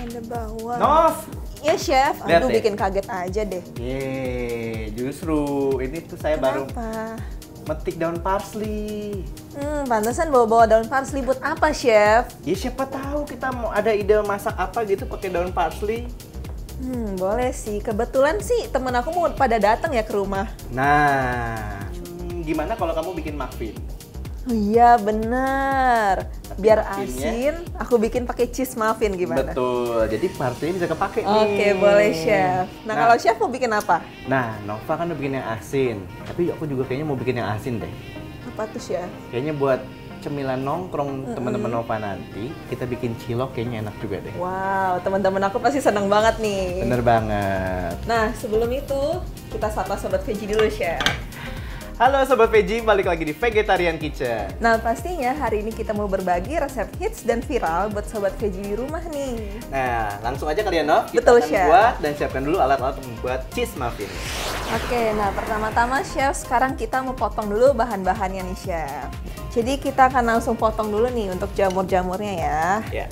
ada bawang. Nov! Iya chef, Lihat aduh deh. bikin kaget aja deh. Yeay, justru ini tuh saya baru Kenapa? metik daun parsley. Pantesan bawa-bawa daun parsley buat apa chef? Ya siapa tahu kita mau ada ide masak apa gitu pakai daun parsley. Boleh sih. Kebetulan sih temen aku mau pada datang ya ke rumah. Nah, gimana kalau kamu bikin muffin? Oh iya bener. Biar muffinnya- asin, aku bikin pakai cheese muffin gimana? Betul, jadi parsley bisa kepake nih. Oke, boleh chef. Nah, kalau chef mau bikin apa? Nah, Nova kan udah bikin yang asin. Tapi aku juga kayaknya mau bikin yang asin deh. Apa tuh chef? Kayaknya buat cemilan nongkrong teman-teman Nova nanti, kita bikin cilok kayaknya enak juga deh. Wow, teman-teman aku pasti seneng banget nih. Bener banget. Nah, sebelum itu kita sapa Sobat Veggie dulu, Chef. Halo Sobat Veggie, balik lagi di Vegetarian Kitchen. Nah, pastinya hari ini kita mau berbagi resep hits dan viral buat Sobat Veggie di rumah nih. Nah, langsung aja kalian Nov, kita Betul, akan Chef. buat dan siapkan dulu alat-alat untuk membuat cheese muffin. Oke, nah pertama-tama Chef, sekarang kita mau potong dulu bahan-bahannya nih, Chef. Jadi kita akan langsung potong dulu nih untuk jamur-jamurnya ya. Ya.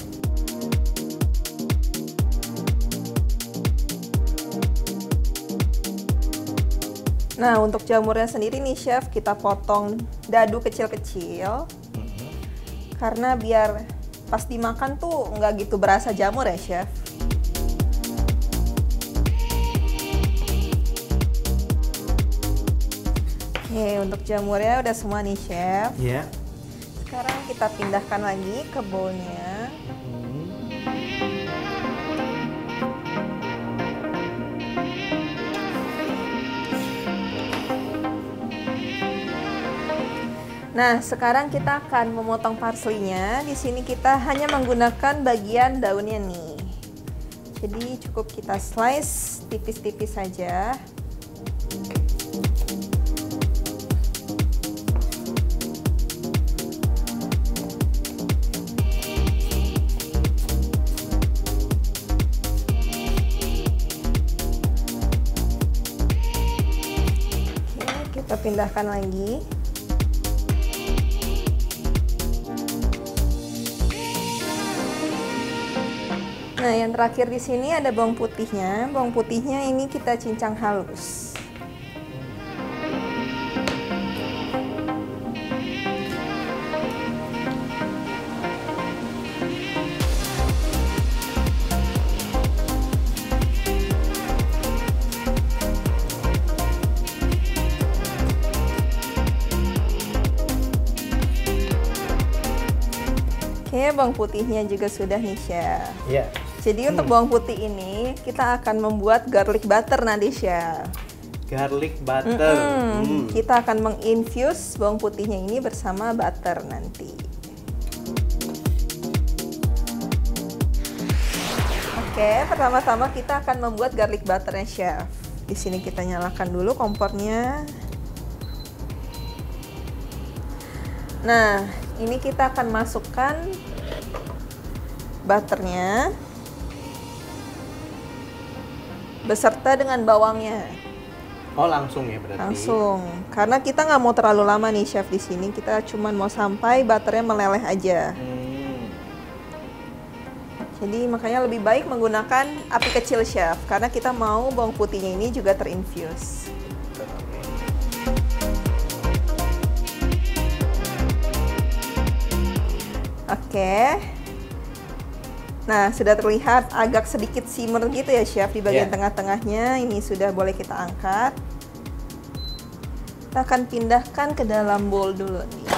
Nah, untuk jamurnya sendiri nih, Chef, kita potong dadu kecil-kecil. Karena biar pas dimakan tuh nggak gitu berasa jamur ya, Chef. Oke, untuk jamurnya udah semua nih, Chef. Ya. Sekarang kita pindahkan lagi ke bowlnya. Nah, sekarang kita akan memotong parsleynya. Di sini kita hanya menggunakan bagian daunnya nih. Jadi cukup kita slice tipis-tipis saja. Oke, kita pindahkan lagi. Nah, yang terakhir di sini ada bawang putihnya. Bawang putihnya ini kita cincang halus. Oke, bawang putihnya juga sudah nih, Chef. Ya. Jadi untuk bawang putih ini kita akan membuat garlic butter nanti, Chef. Garlic butter. Kita akan menginfuse bawang putihnya ini bersama butter nanti. Oke, pertama-tama kita akan membuat garlic butternya, Chef. Di sini kita nyalakan dulu kompornya. Nah, ini kita akan masukkan butternya beserta dengan bawangnya. Oh, langsung ya berarti. Langsung, karena kita nggak mau terlalu lama nih, Chef. Di sini kita cuma mau sampai butternya meleleh aja. Jadi makanya lebih baik menggunakan api kecil, Chef, karena kita mau bawang putihnya ini juga terinfuse. Oke. Nah, sudah terlihat agak sedikit simmer gitu ya, Chef, di bagian tengah-tengahnya. Ini sudah boleh kita angkat. Kita akan pindahkan ke dalam bowl dulu nih.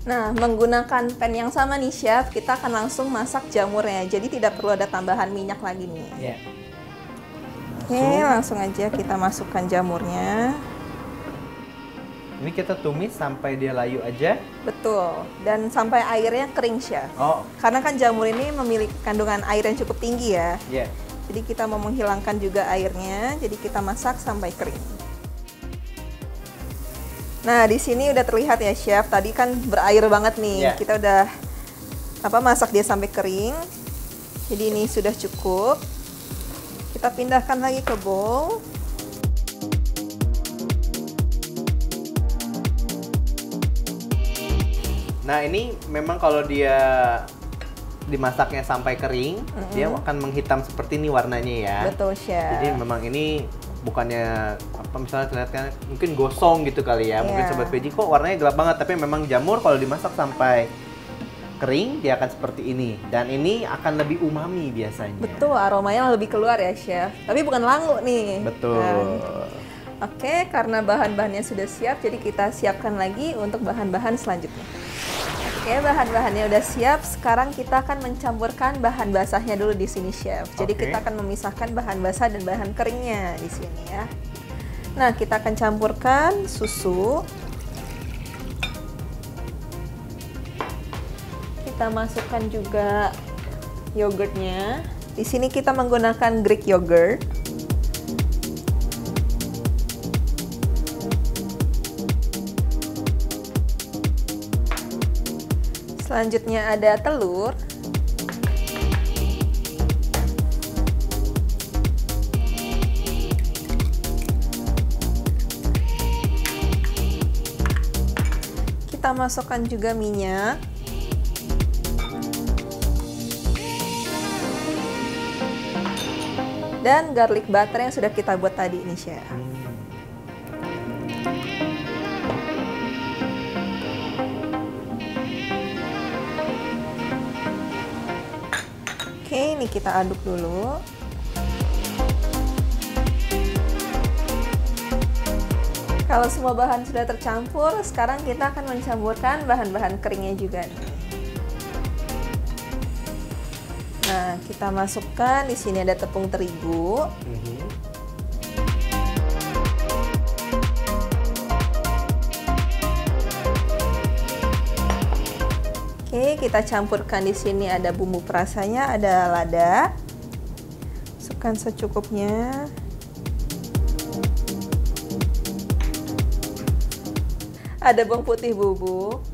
Nah, menggunakan pan yang sama nih, Chef, kita akan langsung masak jamurnya. Jadi tidak perlu ada tambahan minyak lagi nih. Ya. Oke, langsung aja kita masukkan jamurnya. Ini kita tumis sampai dia layu aja. Betul, dan sampai airnya kering, Chef. Oh, Karena kan jamur ini memiliki kandungan air yang cukup tinggi ya. ya. Jadi kita mau menghilangkan juga airnya, jadi kita masak sampai kering. Nah, di sini udah terlihat ya, Chef. Tadi kan berair banget nih. Yeah. Kita udah masak dia sampai kering. Jadi ini sudah cukup. Kita pindahkan lagi ke bowl. Nah, ini memang kalau dia dimasaknya sampai kering, dia akan menghitam seperti ini warnanya ya. Betul, Chef. Jadi memang ini bukannya apa misalnya terlihatkan mungkin gosong gitu kali ya. Mungkin Sobat Veggie kok warnanya gelap banget, tapi memang jamur kalau dimasak sampai kering dia akan seperti ini. Dan ini akan lebih umami biasanya. Betul, aromanya lebih keluar ya, Chef. Tapi bukan langu nih. Betul. Oke, karena bahan-bahannya sudah siap, jadi kita siapkan lagi untuk bahan-bahan selanjutnya. Oke, bahan-bahannya udah siap. Sekarang kita akan mencampurkan bahan basahnya dulu di sini, Chef. Jadi kita akan memisahkan bahan basah dan bahan keringnya di sini ya. Nah, kita akan campurkan susu. Kita masukkan juga yogurtnya. Di sini kita menggunakan Greek yogurt. Selanjutnya ada telur. Kita masukkan juga minyak. Dan garlic butter yang sudah kita buat tadi ini, Chef. Oke, ini kita aduk dulu. Kalau semua bahan sudah tercampur, sekarang kita akan mencampurkan bahan-bahan keringnya juga nih. Nah, kita masukkan di sini ada tepung terigu. Oke, kita campurkan di sini ada bumbu perasanya, ada lada. Masukkan secukupnya. Ada bawang putih bubuk.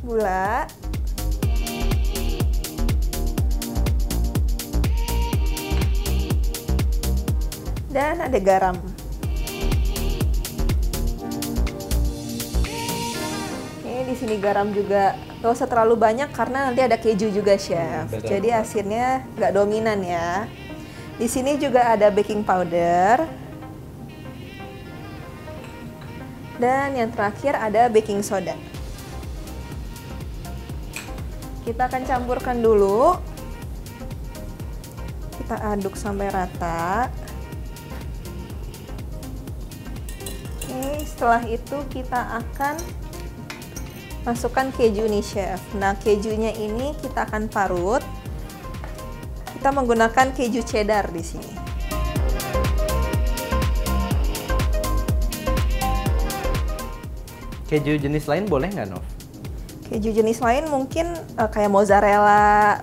Gula. Dan ada garam. Di sini garam juga nggak usah terlalu banyak karena nanti ada keju juga, Chef. Jadi asinnya nggak dominan ya. Di sini juga ada baking powder. Dan yang terakhir ada baking soda. Kita akan campurkan dulu. Kita aduk sampai rata. Oke, setelah itu kita akan masukkan keju nih, Chef. Nah, kejunya ini kita akan parut. Kita menggunakan keju cheddar di sini. Keju jenis lain boleh nggak, Nov? Keju jenis lain mungkin kayak mozzarella,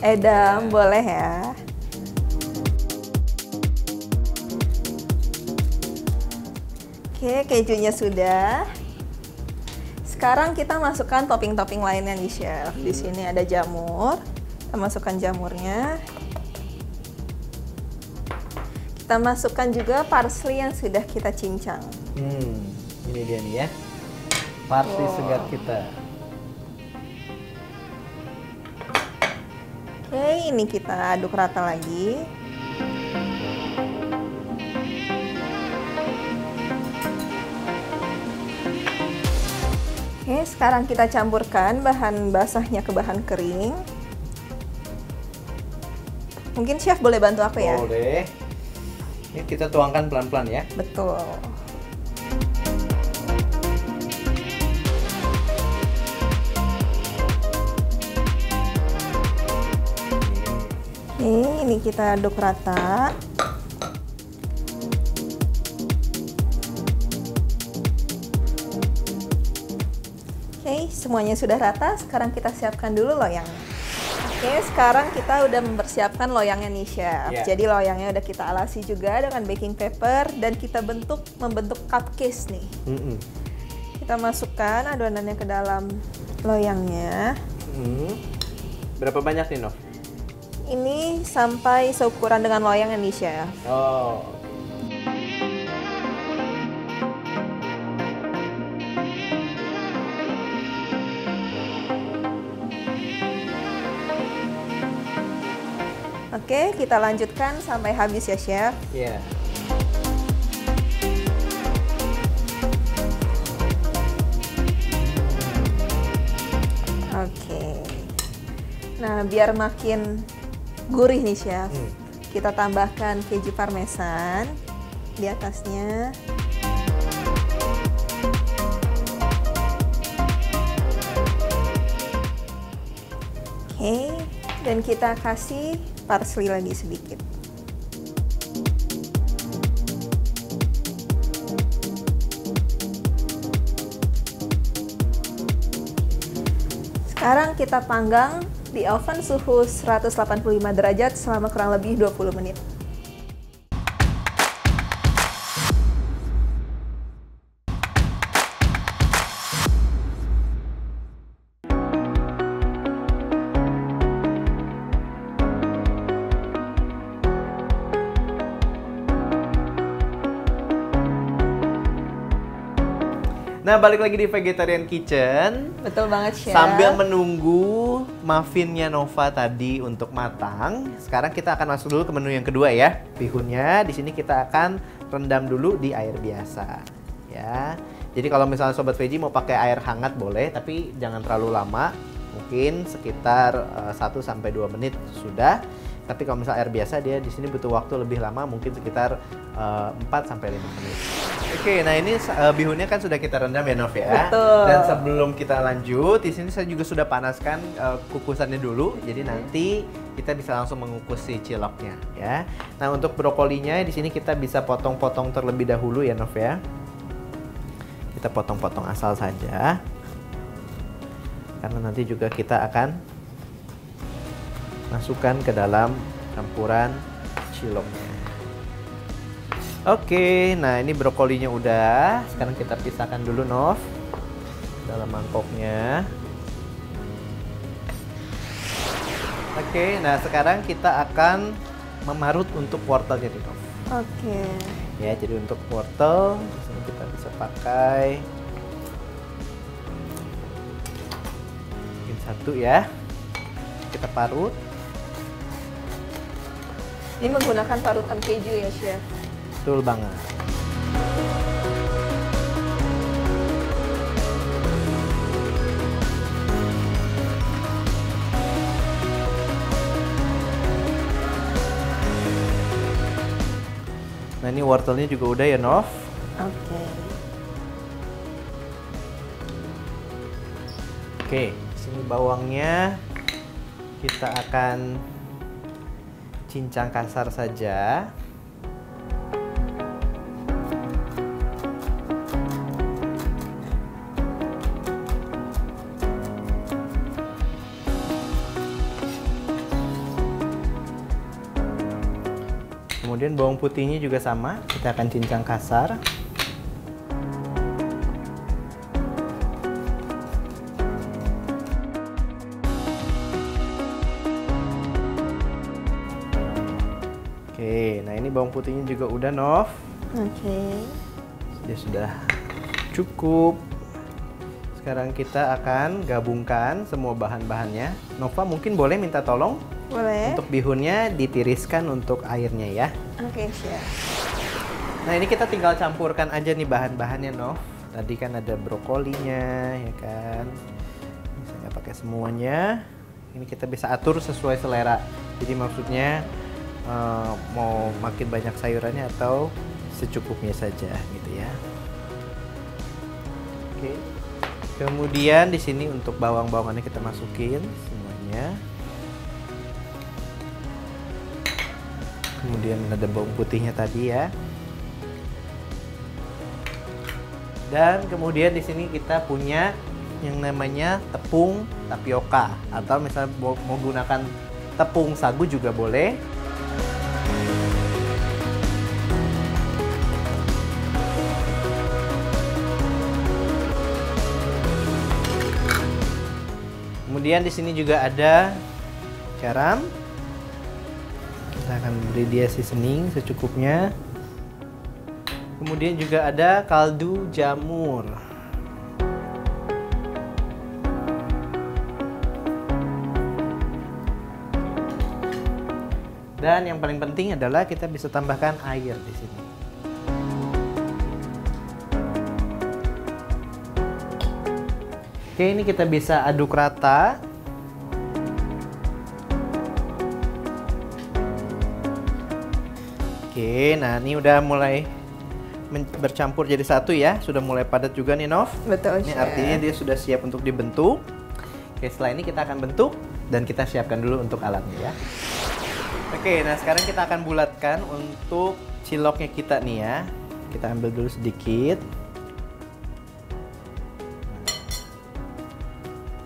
edam boleh ya. Oke, kejunya sudah. Sekarang kita masukkan topping-topping lainnya nih, Chef. Di sini ada jamur. Kita masukkan jamurnya. Kita masukkan juga parsley yang sudah kita cincang. Ini dia nih ya. Parsley segar kita. Oke, ini kita aduk rata lagi. Oke, sekarang kita campurkan bahan basahnya ke bahan kering. Mungkin Chef boleh bantu aku ya? Boleh. Ini kita tuangkan pelan-pelan ya. Betul. Ini kita aduk rata. Oke, semuanya sudah rata. Sekarang kita siapkan dulu loyangnya. Oke, sekarang kita udah mempersiapkan loyangnya nih, Chef. Jadi loyangnya udah kita alasi juga dengan baking paper dan kita membentuk cupcakes nih. Kita masukkan adonannya ke dalam loyangnya. Berapa banyak nih, Nov? Ini sampai seukuran dengan loyang ya, Nisha ya. Oh. Oke, kita lanjutkan sampai habis ya, Chef. Iya. Oke. Nah, biar makin gurih nih, Chef. Kita tambahkan keju parmesan di atasnya. Oke, dan kita kasih parsley lagi sedikit. Sekarang kita panggang di oven suhu 185 derajat selama kurang lebih 20 menit. Nah, balik lagi di Vegetarian Kitchen. Betul banget, Chef. Sambil menunggu muffinnya Nova tadi untuk matang, sekarang kita akan masuk dulu ke menu yang kedua ya. Bihunnya di sini kita akan rendam dulu di air biasa, ya. Jadi kalau misalnya sobat veggie mau pakai air hangat boleh, tapi jangan terlalu lama. Mungkin sekitar 1-2 menit sudah. Tapi kalau misalnya air biasa dia di sini butuh waktu lebih lama, mungkin sekitar 4-5 menit. Oke, nah ini bihunnya kan sudah kita rendam ya, Nov ya. Betul. Dan sebelum kita lanjut, di sini saya juga sudah panaskan kukusannya dulu. Jadi nanti kita bisa langsung mengukus si ciloknya ya. Nah, untuk brokolinya di sini kita bisa potong-potong terlebih dahulu ya, Nov ya. Kita potong-potong asal saja. Karena nanti juga kita akan masukkan ke dalam campuran ciloknya. Oke, nah ini brokolinya udah. Sekarang kita pisahkan dulu, Nov, dalam mangkoknya. Oke, nah sekarang kita akan memarut untuk wortelnya nih, Nov. Oke. Ya, jadi untuk wortel di sini kita bisa pakai mungkin 1 ya. Kita parut. Ini menggunakan parutan keju ya, Chef. Betul banget. Nah, ini wortelnya juga udah ya, Nov. Oke. Oke, sini bawangnya kita akan cincang kasar saja. Kemudian bawang putihnya juga sama, kita akan cincang kasar. Oke, nah ini bawang putihnya juga udah, Nov. Oke. Dia sudah cukup. Sekarang kita akan gabungkan semua bahan-bahannya. Nova mungkin boleh minta tolong Boleh. untuk bihunnya ditiriskan untuk airnya ya. Oke, Chef. Nah, ini kita tinggal campurkan aja nih bahan-bahannya, Nov. Tadi kan ada brokolinya, ya kan. Bisa nggak pakai semuanya. Ini kita bisa atur sesuai selera. Jadi maksudnya mau makin banyak sayurannya atau secukupnya saja, gitu ya. Oke. Kemudian di sini untuk bawang-bawangannya kita masukin semuanya. Kemudian ada bawang putihnya tadi ya. Dan kemudian di sini kita punya yang namanya tepung tapioka, atau misalnya mau gunakan tepung sagu juga boleh. Kemudian di sini juga ada garam. Kita akan beri dia seasoning secukupnya. Kemudian juga ada kaldu jamur. Dan yang paling penting adalah kita bisa tambahkan air di sini. Oke, ini kita bisa aduk rata. Oke, nah ini udah mulai bercampur jadi satu ya. Sudah mulai padat juga nih, Nov. Betul, Ini Chef. artinya dia sudah siap untuk dibentuk. Oke, setelah ini kita akan bentuk dan kita siapkan dulu untuk alatnya ya. Oke, nah sekarang kita akan bulatkan untuk ciloknya kita nih ya. Kita ambil dulu sedikit.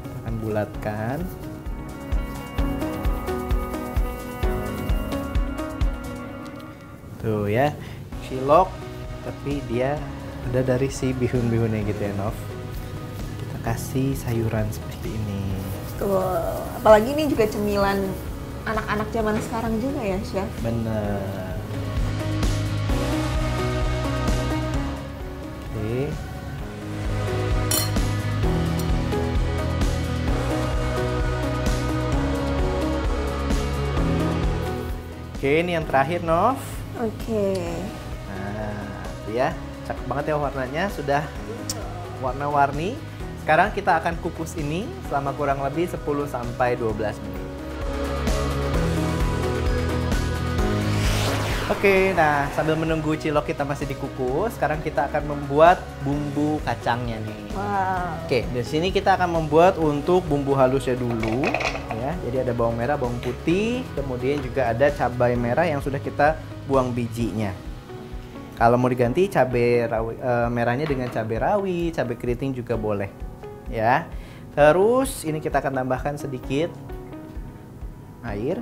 Kita akan bulatkan. Tuh ya, cilok tapi dia ada dari si bihun-bihunnya gitu ya, Nov. Kita kasih sayuran seperti ini. Tuh, apalagi ini juga cemilan anak-anak zaman sekarang juga ya, Chef. Bener. Oke. Oke, ini yang terakhir, Nov. Oke. Nah, ya, cakep banget ya warnanya, sudah warna-warni. Sekarang kita akan kukus ini selama kurang lebih 10 sampai 12 menit. Oke, nah sambil menunggu cilok kita masih dikukus, sekarang kita akan membuat bumbu kacangnya nih. Wow. Oke, di sini kita akan membuat untuk bumbu halusnya dulu, ya. Jadi ada bawang merah, bawang putih, kemudian juga ada cabai merah yang sudah kita buang bijinya. Kalau mau diganti cabai merahnya dengan cabai rawit, cabai keriting juga boleh, ya. Terus ini kita akan tambahkan sedikit air.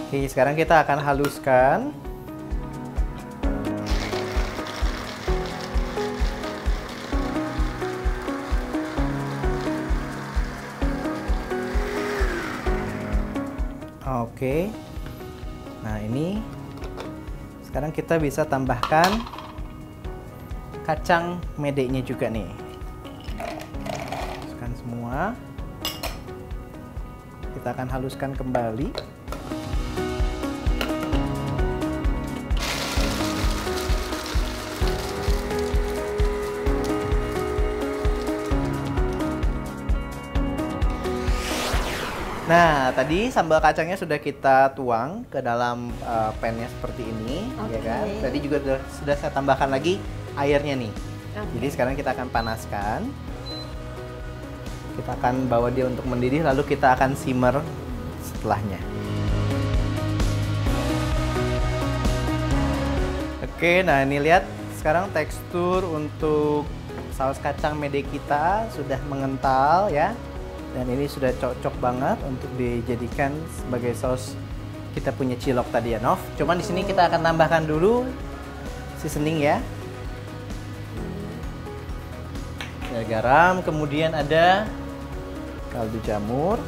Oke, sekarang kita akan haluskan. Oke. Nah, ini sekarang kita bisa tambahkan kacang medenya juga nih. Haluskan semua. Kita akan haluskan kembali. Nah, tadi sambal kacangnya sudah kita tuang ke dalam pannya seperti ini, ya kan? Tadi juga sudah saya tambahkan lagi airnya nih. Jadi sekarang kita akan panaskan. Kita akan bawa dia untuk mendidih, lalu kita akan simmer setelahnya. Oke, nah ini lihat sekarang tekstur untuk saus kacang mede kita sudah mengental ya. Dan ini sudah cocok banget untuk dijadikan sebagai saus kita punya cilok tadi ya, Nov. Cuman di sini kita akan tambahkan dulu seasoning ya. Ada garam, kemudian ada kaldu jamur.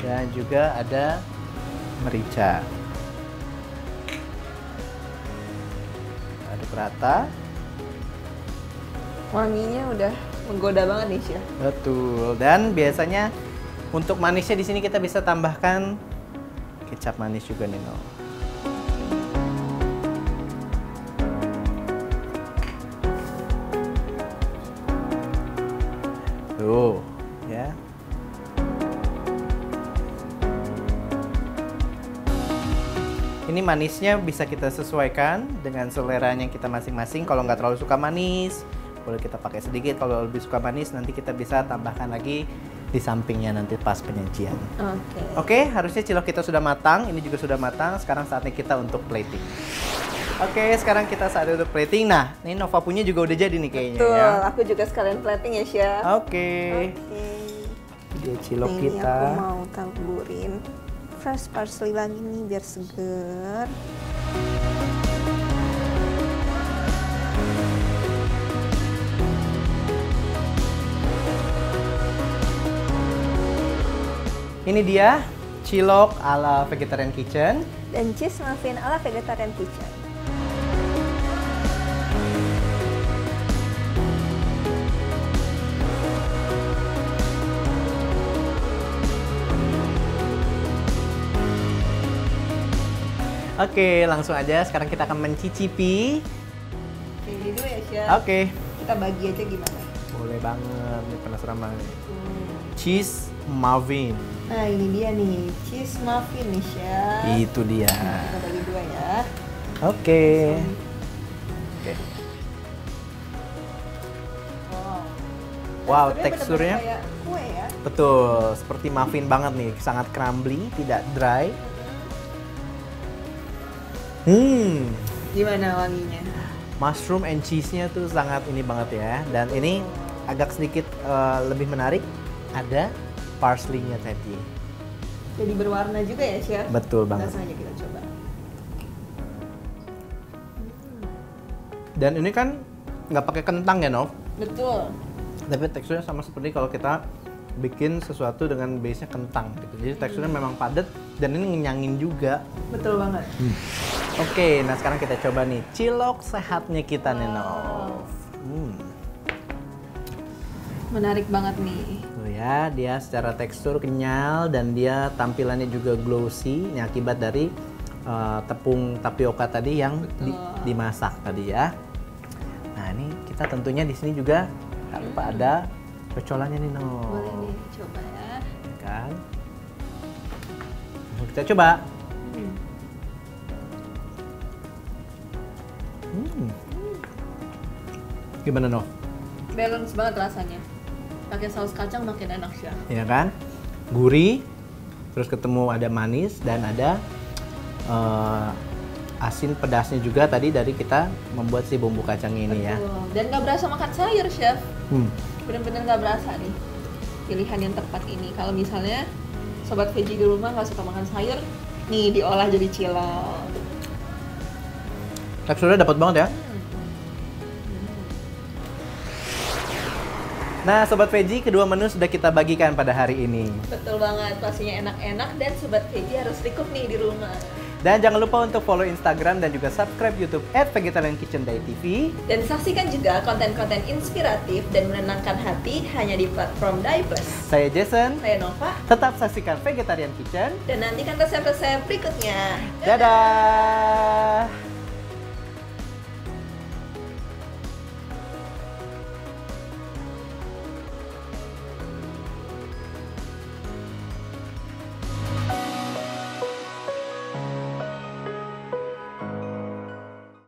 Dan juga ada merica. Aduk rata. Wanginya udah menggoda banget nih, Chef. Betul. Dan biasanya untuk manisnya di sini kita bisa tambahkan kecap manis juga nih, No. Tuh, ya. Ini manisnya bisa kita sesuaikan dengan seleranya kita masing-masing. Kalau nggak terlalu suka manis, boleh kita pakai sedikit. Kalau lebih suka manis, nanti kita bisa tambahkan lagi di sampingnya nanti pas penyajian. Oke, harusnya cilok kita sudah matang. Ini juga sudah matang. Sekarang saatnya kita untuk plating. Oke, sekarang kita saatnya untuk plating. Nah, ini Nova punya juga udah jadi nih kayaknya. Betul, ya. aku juga sekalian plating ya, Chef. Oke. Dia cilok ini kita. Aku mau taburin fresh parsley lagi nih biar seger. ini dia cilok ala Vegetarian Kitchen dan cheese muffin ala Vegetarian Kitchen. Oke, langsung aja sekarang kita akan mencicipi. Oke, ini dulu ya, Chef. Oke. Kita bagi aja gimana? Boleh banget, ini penasaran banget. Cheese muffin. Nah, ini dia nih, cheese muffin nih, Chef. Itu dia. Kita bagi dua ya. Oke. Oke. Wow, teksturnya kayak kue ya. betul, seperti muffin banget nih, sangat crumbly, tidak dry. Gimana wanginya? Mushroom and cheese-nya tuh sangat ini banget ya. Dan ini agak sedikit lebih menarik, ada parsley-nya tadi. Jadi berwarna juga ya, Chef? Betul banget. Langsung aja kita coba. Dan ini kan nggak pakai kentang ya, Nov? Betul. Tapi teksturnya sama seperti kalau kita bikin sesuatu dengan base-nya kentang gitu. Jadi teksturnya memang padat dan ini ngenyangin juga. Betul banget. Oke, nah sekarang kita coba nih cilok sehatnya kita nih, Nov. Menarik banget nih. Tuh ya, dia secara tekstur kenyal dan dia tampilannya juga glossy. Ini akibat dari tepung tapioka tadi yang dimasak tadi ya. Nah ini kita tentunya di sini juga tanpa ada cocolannya nih, Nov. Boleh nih, coba ya. Kan? Langsung kita coba. Gimana, Nov? Balance banget rasanya. Pakai saus kacang makin enak, Chef. Ya kan? Gurih, terus ketemu ada manis dan ada asin pedasnya juga tadi dari kita membuat si bumbu kacang ini. Betul. Ya. Dan nggak berasa makan sayur, Chef. Bener-bener nggak berasa nih. Pilihan yang tepat ini. Kalau misalnya sobat veggie di rumah nggak suka makan sayur, nih diolah jadi cilok. Teksturnya dapat banget ya. Nah, Sobat Veggie, kedua menu sudah kita bagikan pada hari ini. Betul banget, pastinya enak-enak dan Sobat Veggie harus recook nih di rumah. Dan jangan lupa untuk follow Instagram dan juga subscribe YouTube @vegetariankitchen.tv. Dan saksikan juga konten-konten inspiratif dan menenangkan hati hanya di platform Dai Plus. Saya Jason. Saya Nova. Tetap saksikan Vegetarian Kitchen. Dan nantikan resep-resep berikutnya. Dadah!